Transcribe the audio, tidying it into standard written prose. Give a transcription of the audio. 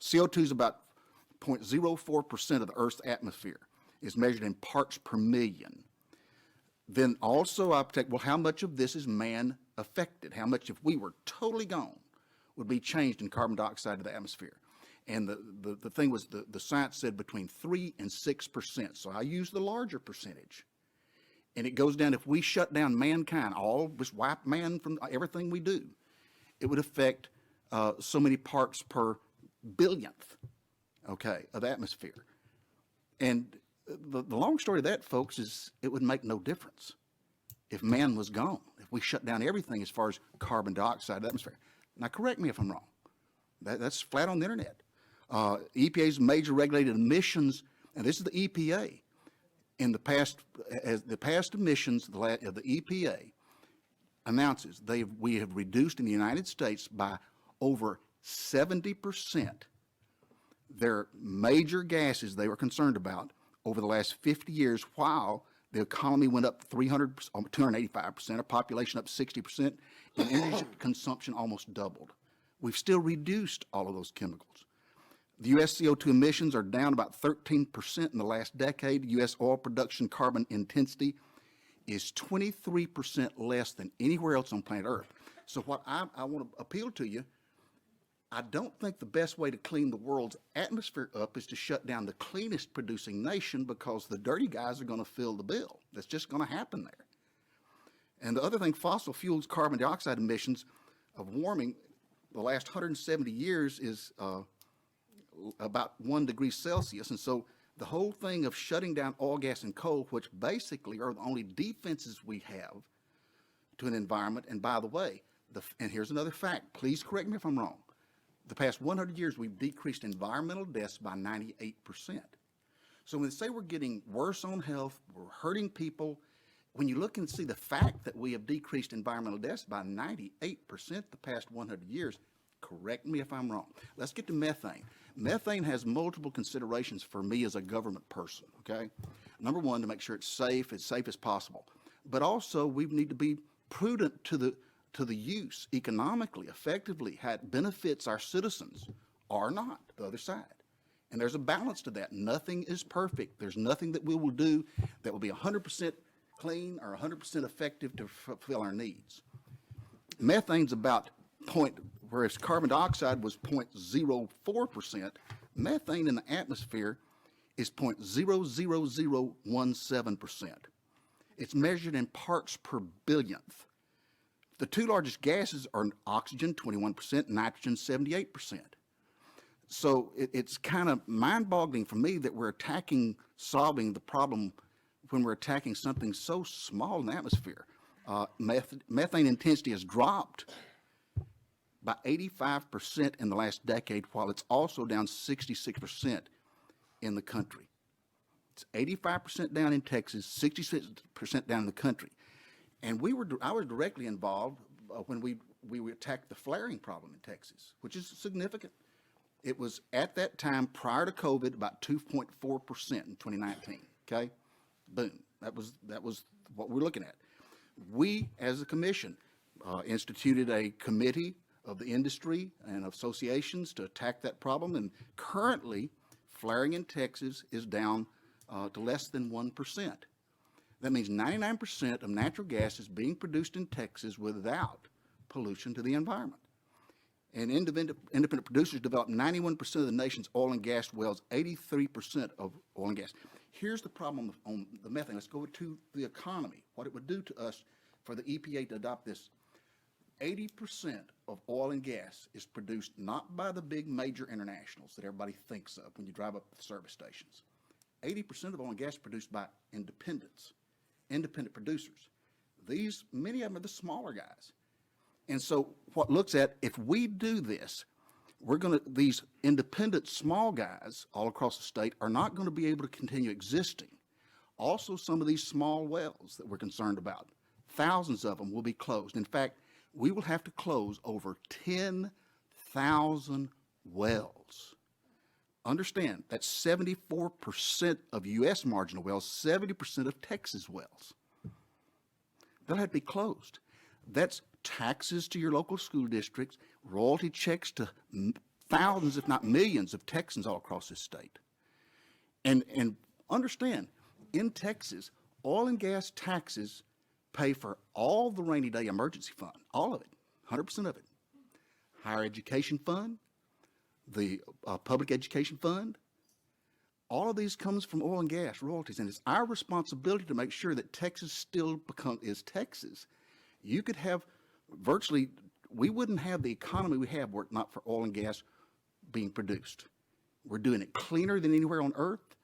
CO2 is about 0.04% of the Earth's atmosphere. It's measured in parts per million. Then also I take, well, how much of this is man affected? How much, if we were totally gone, would be changed in carbon dioxide to the atmosphere? And the thing was, the science said between 3 and 6%. So I use the larger percentage. And it goes down, if we shut down mankind, all just wipe man from everything we do, it would affect so many parts per billionth, okay, of atmosphere. And the long story of that, folks, is it would make no difference if man was gone, if we shut down everything as far as carbon dioxide of the atmosphere. Now, correct me if I'm wrong. That's flat on the internet. EPA's major regulated emissions, and this is the EPA, in the past, as the past emissions of the EPA announces we have reduced in the United States by over 70% their major gases they were concerned about over the last 50 years, while the economy went up 285%, our population up 60%, and energy consumption almost doubled. We've still reduced all of those chemicals. The U.S. CO2 emissions are down about 13% in the last decade. U.S. oil production carbon intensity is 23% less than anywhere else on planet Earth. So what I want to appeal to you, I don't think the best way to clean the world's atmosphere up is to shut down the cleanest producing nation, because the dirty guys are going to fill the bill. That's just going to happen there. And the other thing, fossil fuels carbon dioxide emissions of warming the last 170 years is about 1 degree Celsius. And so the whole thing of shutting down oil, gas, and coal, which basically are the only defenses we have to an environment. And by the way, and here's another fact, please correct me if I'm wrong. The past 100 years, we've decreased environmental deaths by 98%. So when they say we're getting worse on health, we're hurting people, when you look and see the fact that we have decreased environmental deaths by 98% the past 100 years, correct me if I'm wrong. Let's get to methane. Methane has multiple considerations for me as a government person, okay? Number one, to make sure it's safe as possible. But also, we need to be prudent to the use economically, effectively, how it benefits our citizens or not, the other side. And there's a balance to that. Nothing is perfect. There's nothing that we will do that will be 100% clean or 100% effective to fulfill our needs. Methane's about whereas carbon dioxide was 0.04%, methane in the atmosphere is 0.00017%. It's measured in parts per billionth. The two largest gases are oxygen, 21%, nitrogen, 78%. So it's kind of mind-boggling for me that we're solving the problem when we're attacking something so small in the atmosphere. Methane intensity has dropped by 85% in the last decade, while it's also down 66% in the country. It's 85% down in Texas, 66% down in the country. And I was directly involved when we attacked the flaring problem in Texas, which is significant. It was at that time, prior to COVID, about 2.4% in 2019, okay? Boom, that was what we're looking at. We, as a commission, instituted a committee of the industry and associations to attack that problem, and currently, flaring in Texas is down to less than 1%. That means 99% of natural gas is being produced in Texas without pollution to the environment. And independent producers develop 91% of the nation's oil and gas wells, 83% of oil and gas. Here's the problem on the methane. Let's go to the economy, what it would do to us for the EPA to adopt this. 80% of oil and gas is produced not by the big major internationals that everybody thinks of when you drive up the service stations. 80% of oil and gas is produced by independent producers. Many of them are the smaller guys. And so what looks at, if we do this, these independent small guys all across the state are not going to be able to continue existing. Also, some of these small wells that we're concerned about, thousands of them will be closed. In fact, we will have to close over 10,000 wells. Understand, that's 74% of U.S. marginal wells, 70% of Texas wells. They'll have to be closed. That's taxes to your local school districts, royalty checks to thousands, if not millions, of Texans all across this state. And understand, in Texas, oil and gas taxes pay for all the rainy day emergency fund, all of it, 100% of it. Higher education fund, the public education fund, all of these comes from oil and gas royalties, and it's our responsibility to make sure that Texas still is Texas. You could have virtually, we wouldn't have the economy we have were it not for oil and gas being produced. We're doing it cleaner than anywhere on earth.